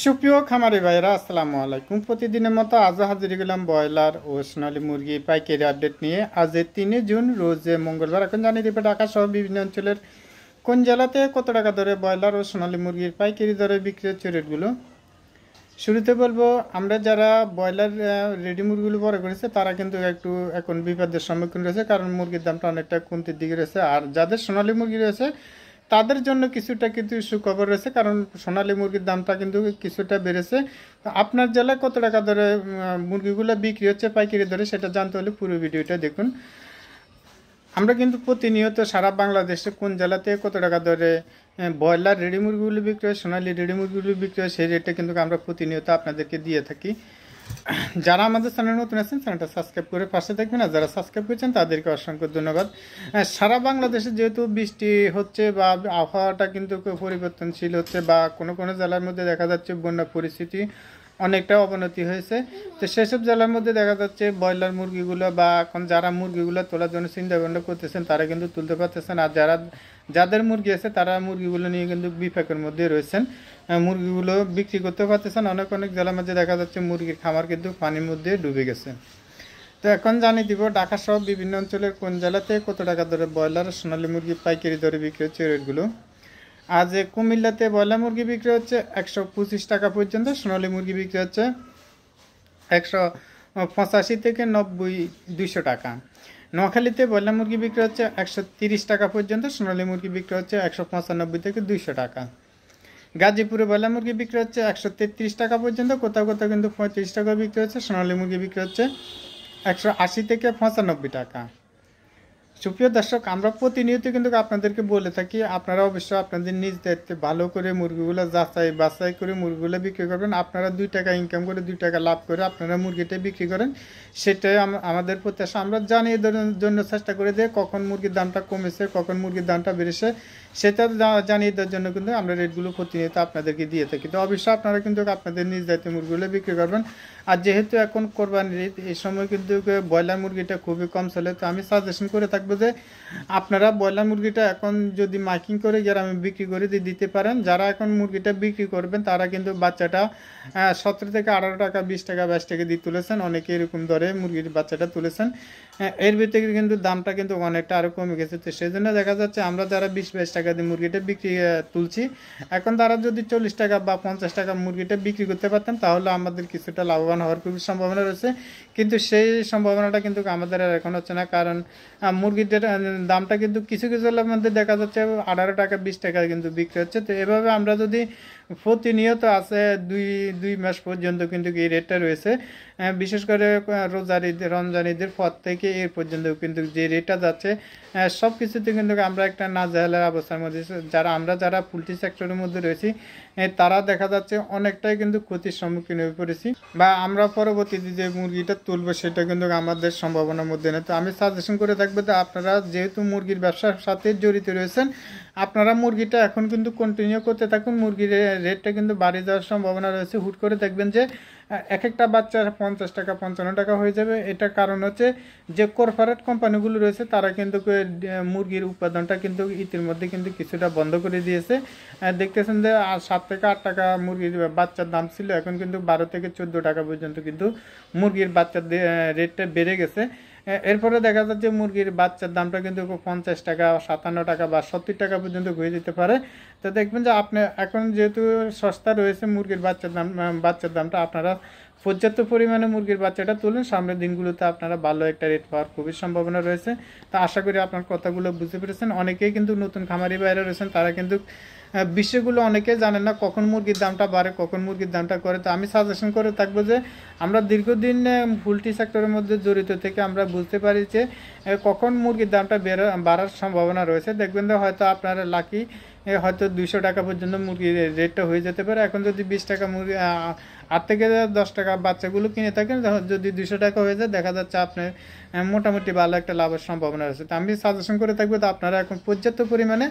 সুপ্রিয় খামারি ভাইরা আসসালামু আলাইকুম। প্রতিদিনের মতো আজও হাজির গেলাম ব্রয়লার ও সোনালী মুরগি পাইকারি আপডেট নিয়ে। আজ 3 জুন রোজ মঙ্গলবার। এখন জানিয়ে দেবে ঢাকা সহ বিভিন্ন অঞ্চলের কোন জেলাতে কত টাকা দরে ব্রয়লার ও সোনালী মুরগির পাইকারি দরে বিক্রি হচ্ছে রেটগুলো। শুরুতে বলবো, আমরা যারা ব্রয়লার রেডি মুরগিগুলো বড় করেছে তারা কিন্তু একটু এখন বিপদের সম্মুখীন রয়েছে, কারণ মুরগির দামটা অনেকটা কমতির দিকে রয়েছে। আর যাদের সোনালী মুরগি রয়েছে তাদের জন্য কিছুটা কিন্তু সুখবর রয়েছে, কারণ সোনালী মুরগির দামটা কিন্তু কিছুটা বেড়েছে। আপনার জেলায় কত টাকা দরে মুরগিগুলো বিক্রি হচ্ছে পাইকারি দরে, সেটা জানতে হলে পুরো ভিডিওটা দেখুন। আমরা কিন্তু প্রতিনিয়ত সারা বাংলাদেশে কোন জেলাতে কত টাকা দরে ব্রয়লার রেডি মুরগিগুলো বিক্রি হয়, সোনালী রেডি মুরগিগুলো বিক্রি হয়, সেই রেটটা কিন্তু আমরা প্রতিনিয়ত আপনাদেরকে দিয়ে থাকি। যারা আমাদের চ্যানেল নতুন আছেন চ্যানেলটা সাবস্ক্রাইব করে পাশে থাকবেন, আর যারা সাবস্ক্রাইব করেছেন তাদেরকে অসংখ্য ধন্যবাদ। সারা বাংলাদেশে যেহেতু বৃষ্টি হচ্ছে বা আবহাওয়াটা কিন্তু পরিবর্তনশীল হচ্ছে, বা কোনো কোনো জেলার মধ্যে দেখা যাচ্ছে বন্যা পরিস্থিতি অনেকটা অবনতি হয়েছে, তো সেসব জেলার মধ্যে দেখা যাচ্ছে ব্রয়লার মুরগিগুলো বা এখন যারা মুরগিগুলো তোলার জন্য চিন্তা ভাবনা করতেছেন তারা কিন্তু তুলতে পারতেছেন। আর যাদের মুরগি আছে তারা মুরগিগুলো নিয়ে কিন্তু বিপাকের মধ্যে রয়েছেন, মুরগিগুলো বিক্রি করতে পারতেছেন। অনেক অনেক জেলার মধ্যে দেখা যাচ্ছে মুরগির খামার কিন্তু পানির মধ্যে ডুবে গেছে। তো এখন জানিয়ে দিব ঢাকা সহ বিভিন্ন অঞ্চলের কোন জেলাতে কত টাকা দরে ব্রয়লার সোনালী মুরগি পাইকারি দরে বিক্রি হচ্ছে রেটগুলো। আজ কুমিল্লাতে ব্রয়লার মুরগি বিক্রি হচ্ছে 125 টাকা পর্যন্ত, সোনালী মুরগি বিক্রি হচ্ছে 185 থেকে 90, 200 টাকা। নোয়াখালীতে ব্রয়লার মুরগি বিক্রি হচ্ছে 130 টাকা পর্যন্ত, সোনালী মুরগি বিক্রি হচ্ছে 195 থেকে 200 টাকা। গাজীপুরে ব্রয়লার মুরগি বিক্রি হচ্ছে 133 টাকা পর্যন্ত, কোথাও কোথাও কিন্তু 35 টাকা বিক্রি হচ্ছে। সোনালী মুরগি বিক্রি হচ্ছে 180 থেকে 95 টাকা। সুপ্রিয় দর্শক, আমরা প্রতিনিয়ত কিন্তু আপনাদেরকে বলে থাকি আপনারা অবশ্যই আপনাদের নিজ দায়িত্বে ভালো করে মুরগিগুলো যাচাই বাছাই করে মুরগিগুলো বিক্রি করবেন। আপনারা 2 টাকা ইনকাম করে 2 টাকা লাভ করে আপনারা মুরগিটা বিক্রি করেন, সেটাই আমাদের প্রত্যাশা। আমরা জানিয়ে দেওয়ার জন্য চেষ্টা করে যে কখন মুরগির দামটা কমেছে কখন মুরগির দামটা বেড়েছে, সেটা জানিয়ে দেওয়ার জন্য কিন্তু আমরা রেটগুলো প্রতিনিয়ত আপনাদেরকে দিয়ে থাকি। তো অবশ্যই আপনারা কিন্তু আপনাদের নিজ দায়িত্বে মুরগিগুলো বিক্রি করবেন। আর যেহেতু এখন কোরবানির ঈদ, এই সময় কিন্তু ব্রয়লার মুরগিটা খুবই কম চলে, তো আমি সাজেশন করে থাকবো যে আপনারা ব্রয়লার মুরগিটা এখন যদি মাইকিং করে গ্রামে বিক্রি করে দিতে পারেন। যারা এখন মুরগিটা বিক্রি করবেন তারা কিন্তু বাচ্চাটা 17 থেকে 18 টাকা, 20 টাকা, 22 টাকা দিয়ে তুলেছেন, অনেকে এরকম দরে মুরগির বাচ্চাটা তুলেছেন। এর ভিতরে কিন্তু দামটা কিন্তু অনেকটা আরও কমে গেছে। তো সেই জন্য দেখা যাচ্ছে আমরা যারা 20-22 টাকা দিয়ে মুরগিটা বিক্রি তুলছি, এখন তারা যদি 40 টাকা বা 50 টাকা মুরগিটা বিক্রি করতে পারতেন তাহলে আমাদের কিছুটা লাভবান হওয়ার খুবই সম্ভাবনা রয়েছে। কিন্তু সেই সম্ভাবনাটা কিন্তু আমাদের আর এখন হচ্ছে না, কারণ মুরগিটার দামটা কিন্তু কিছু কিছু মধ্যে দেখা যাচ্ছে 18 টাকা, 20 টাকা কিন্তু বিক্রি হচ্ছে। তো এভাবে আমরা যদি প্রতিনিয়ত আছে 2 মাস পর্যন্ত কিন্তু এই রেটটা রয়েছে, বিশেষ করে রোজার ঈদ, রমজান ঈদের পর থেকে এর পর্যন্ত কিন্তু যে রেটটা যাচ্ছে, সব কিছুতে কিন্তু আমরা একটা নাজেহালের অবস্থার মধ্যে। যারা পোলট্রি সেক্টরের মধ্যে রয়েছি তারা দেখা যাচ্ছে অনেকটাই কিন্তু ক্ষতির সম্মুখীন হয়ে পড়েছি, বা আমরা পরবর্তীতে যে মুরগিটা তুলবো সেটা কিন্তু আমাদের সম্ভাবনার মধ্যে নেই। তো আমি সাজেশন করে থাকবো যে আপনারা যেহেতু মুরগির ব্যবসার সাথে জড়িত রয়েছেন, আপনারা মুরগিটা এখন কিন্তু কন্টিনিউ করতে থাকুন। মুরগির রেটটা কিন্তু বাড়ে যাওয়ার সম্ভাবনা রয়েছে। হুট করে দেখবেন যে এক একটা বাচ্চা 50 টাকা, 55 টাকা হয়ে যাবে। এটা কারণ হচ্ছে যে কর্পোরেট কোম্পানিগুলো রয়েছে তারা কিন্তু মুরগির উৎপাদনটা কিন্তু ইতিমধ্যে কিন্তু কিছুটা বন্ধ করে দিয়েছে। দেখতেছেন যে 7 থেকে 8 টাকা মুরগির বাচ্চার দাম ছিল, এখন কিন্তু 12 থেকে 14 টাকা পর্যন্ত কিন্তু মুরগির বাচ্চার রেটটা বেড়ে গেছে। এরপরে দেখা যাচ্ছে মুরগির বাচ্চার দামটা কিন্তু 50 টাকা, 57 টাকা বা 70 টাকা পর্যন্ত হয়ে যেতে পারে। তো দেখবেন যে আপনি এখন যেহেতু সস্তা রয়েছে মুরগির বাচ্চার দামটা, আপনারা পর্যাপ্ত পরিমাণে মুরগির বাচ্চাটা তুলুন। সামনের দিনগুলোতে আপনারা ভালো একটা রেট পাওয়ার খুবই সম্ভাবনা রয়েছে। তো আশা করি আপনার কথাগুলো বুঝতে পেরেছেন। অনেকেই কিন্তু নতুন খামারি বাইরে রয়েছেন, তারা কিন্তু বিষয়গুলো অনেকেই জানেন না কখন মুরগির দামটা বাড়ে কখন মুরগির দামটা করে। তো আমি সাজেশন করে থাকবো যে আমরা দীর্ঘদিন পোলট্রি সেক্টরের মধ্যে জড়িত থেকে আমরা বুঝতে পারি যে কখন মুরগির দামটা বাড়ার সম্ভাবনা রয়েছে। দেখবেন যে হয়তো আপনার লাকি হয়তো 200 টাকা পর্যন্ত মুরগির রেটটা হয়ে যেতে পারে। এখন যদি 20 টাকা মুরগি 8 থেকে 10 টাকা বাচ্চাগুলো কিনে থাকেন, যদি 200 টাকা হয়ে যায় দেখা যাচ্ছে আপনার মোটামুটি ভালো একটা লাভের সম্ভাবনা রয়েছে। তো আমি সাজেশন করে থাকবো তো আপনারা এখন পর্যাপ্ত পরিমাণে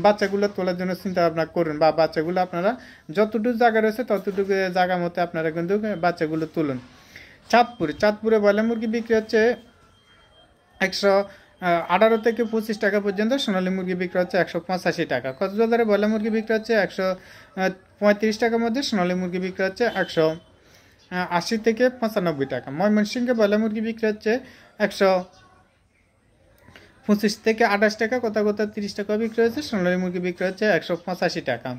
বাচ্চাগুলো তোলার জন্য চিন্তা ভাবনা করুন, বা বাচ্চাগুলো আপনারা যতটুকু জায়গা রয়েছে ততটুকু জায়গা মতো আপনারা কিন্তু বাচ্চাগুলো তুলুন। চাঁদপুরে ব্রয়লার মুরগি বিক্রি হচ্ছে 118 থেকে 25 টাকা পর্যন্ত, সোনালী মুরগি বিক্রি হচ্ছে 185 টাকা। কক্সবাজারে ব্রয়লার মুরগি বিক্রি হচ্ছে 35 টাকার মধ্যে সোনালী মুরগি বিক্রি হচ্ছে 180 থেকে 95 টাকা। ময়মনসিংহে ব্রয়লার মুরগি বিক্রি হচ্ছে 125 থেকে 28 টাকা, কোথাও কোথাও 30 টাকা বিক্রি হচ্ছে। সোনালী মুরগি বিক্রি হচ্ছে 185 টাকা।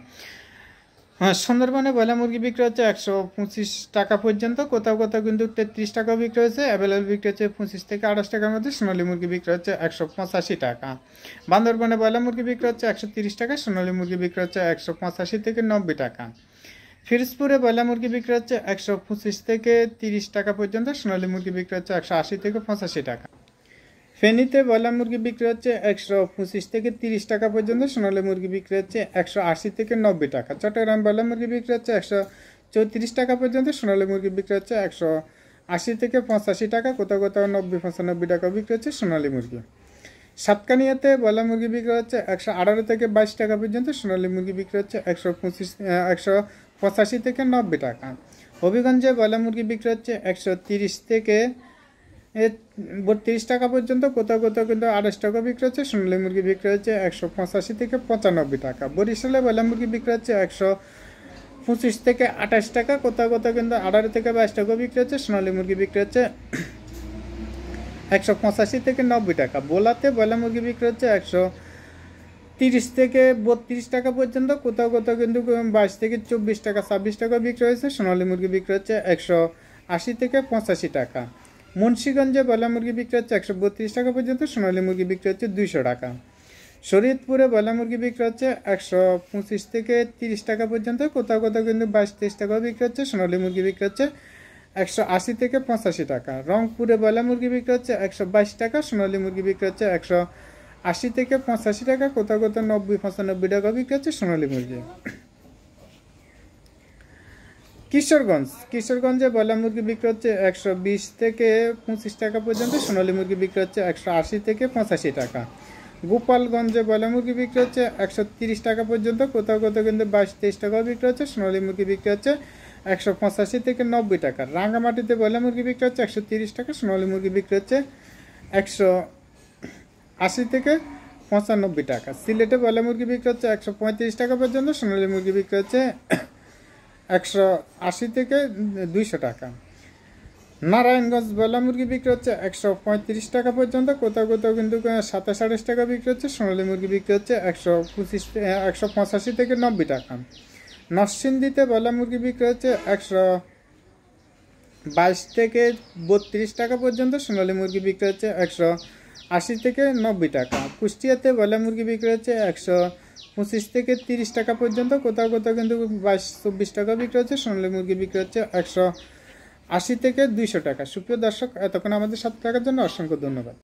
সুন্দরবনে ব্রয়লার মুরগি বিক্রি হচ্ছে 125 টাকা পর্যন্ত, কোথাও কোথাও কিন্তু 33 টাকা বিক্রি হচ্ছে। অ্যাভেলেবল বিক্রি হচ্ছে 25 থেকে 28 টাকার মধ্যে। সোনালী মুরগি বিক্রি হচ্ছে 185 টাকা। বান্দরবনে ব্রয়লার মুরগি বিক্রি হচ্ছে 130 টাকা, সোনালী মুরগি বিক্রি হচ্ছে 185 থেকে 90 টাকা। ফিরোজপুরে ব্রয়লার মুরগি বিক্রি হচ্ছে 125 থেকে 30 টাকা পর্যন্ত, সোনালী মুরগি বিক্রি হচ্ছে 180 থেকে 85 টাকা। ফেনীতে ব্রয়লার মুরগি বিক্রি হচ্ছে 125 থেকে 30 টাকা পর্যন্ত, সোনালী মুরগি বিক্রি হচ্ছে 180 থেকে 90 টাকা। চট্টগ্রাম ব্রয়লার মুরগি বিক্রি হচ্ছে 134 টাকা পর্যন্ত, সোনালী মুরগি বিক্রি হচ্ছে 180 থেকে 85 টাকা, কোথাও কোথাও 90-95 টাকা বিক্রি হচ্ছে সোনালী মুরগি। সাতকানিয়াতে ব্রয়লার মুরগি বিক্রি হচ্ছে 118 থেকে 22 টাকা পর্যন্ত, সোনালী মুরগি বিক্রি হচ্ছে 185 থেকে 90 টাকা। হবিগঞ্জে ব্রয়লার মুরগি বিক্রি হচ্ছে 130 থেকে 32 টাকা পর্যন্ত, কোথাও কোথাও কিন্তু 28 টাকা বিক্রি হচ্ছে। সোনালী মুরগি বিক্রি হচ্ছে 185 থেকে 95 টাকা। বরিশালে ব্রয়লার মুরগি বিক্রি হচ্ছে 125 থেকে 28 টাকা, কোথাও কোথাও কিন্তু 18 থেকে 22 টাকা বিক্রি হচ্ছে। সোনালী মুরগি বিক্রি হচ্ছে 185 থেকে 90 টাকা। বোলাতে ব্রয়লার মুরগি বিক্রি হচ্ছে 130 থেকে 32 টাকা পর্যন্ত, কোথাও কোথাও কিন্তু 22 থেকে 24 টাকা 26 টাকা বিক্রি হয়েছে। সোনালী মুরগি বিক্রি হচ্ছে 180 থেকে 85 টাকা। মুন্সিগঞ্জে ব্রয়লার মুরগি বিক্রি হচ্ছে 132 টাকা পর্যন্ত, সোনালী মুরগি বিক্রি হচ্ছে 200 টাকা। শরীয়তপুরে ব্রয়লার মুরগি বিক্রি হচ্ছে 125 থেকে 30 টাকা পর্যন্ত, কোথাও কোথাও কিন্তু 22-23 টাকা বিক্রি হচ্ছে। সোনালী মুরগি বিক্রি হচ্ছে 180 থেকে 85 টাকা। রংপুরে ব্রয়লার মুরগি বিক্রি হচ্ছে 122 টাকা, সোনালী মুরগি বিক্রি হচ্ছে 180 থেকে 85 টাকা, কোথাও কোথাও 90-95 টাকা বিক্রি হচ্ছে সোনালী মুরগি। কিশোরগঞ্জে ব্রয়লার মুরগি বিক্রি হচ্ছে 120 থেকে 25 টাকা পর্যন্ত, সোনালী মুরগি বিক্রি হচ্ছে 180 থেকে 85 টাকা। গোপালগঞ্জে ব্রয়লার মুরগি বিক্রি হচ্ছে 130 টাকা পর্যন্ত, কোথাও কোথাও কিন্তু 22-23 টাকাও বিক্রি হচ্ছে। সোনালী মুরগি বিক্রি হচ্ছে 185 থেকে 90 টাকা। রাঙ্গামাটিতে ব্রয়লার মুরগি বিক্রি হচ্ছে 130 টাকা, সোনালী মুরগি বিক্রি হচ্ছে 180 থেকে 95 টাকা। সিলেটে ব্রয়লার মুরগি বিক্রি হচ্ছে 135 টাকা পর্যন্ত, সোনালী মুরগি বিক্রি হচ্ছে 180 থেকে 200 টাকা। নারায়ণগঞ্জ ব্রয়লার মুরগি বিক্রি হচ্ছে 135 টাকা পর্যন্ত, কোথাও কোথাও কিন্তু 27-28 টাকা বিক্রি হচ্ছে। সোনালী মুরগি বিক্রি হচ্ছে 185 থেকে 90 টাকা। নরসিংদীতে ব্রয়লার মুরগি বিক্রি হচ্ছে 122 থেকে 32 টাকা পর্যন্ত, সোনালী মুরগি বিক্রি হচ্ছে 180 থেকে 90 টাকা। কুষ্টিয়াতে ব্রয়লার মুরগি বিক্রি হচ্ছে 125 থেকে 30 টাকা পর্যন্ত, কোথাও কোথাও কিন্তু 22-24 টাকা বিক্রি হচ্ছে। সোনালী মুরগি বিক্রি হচ্ছে 180 থেকে 200 টাকা। সুপ্রিয় দর্শক, এতক্ষণ আমাদের সাথে থাকার জন্য অসংখ্য ধন্যবাদ।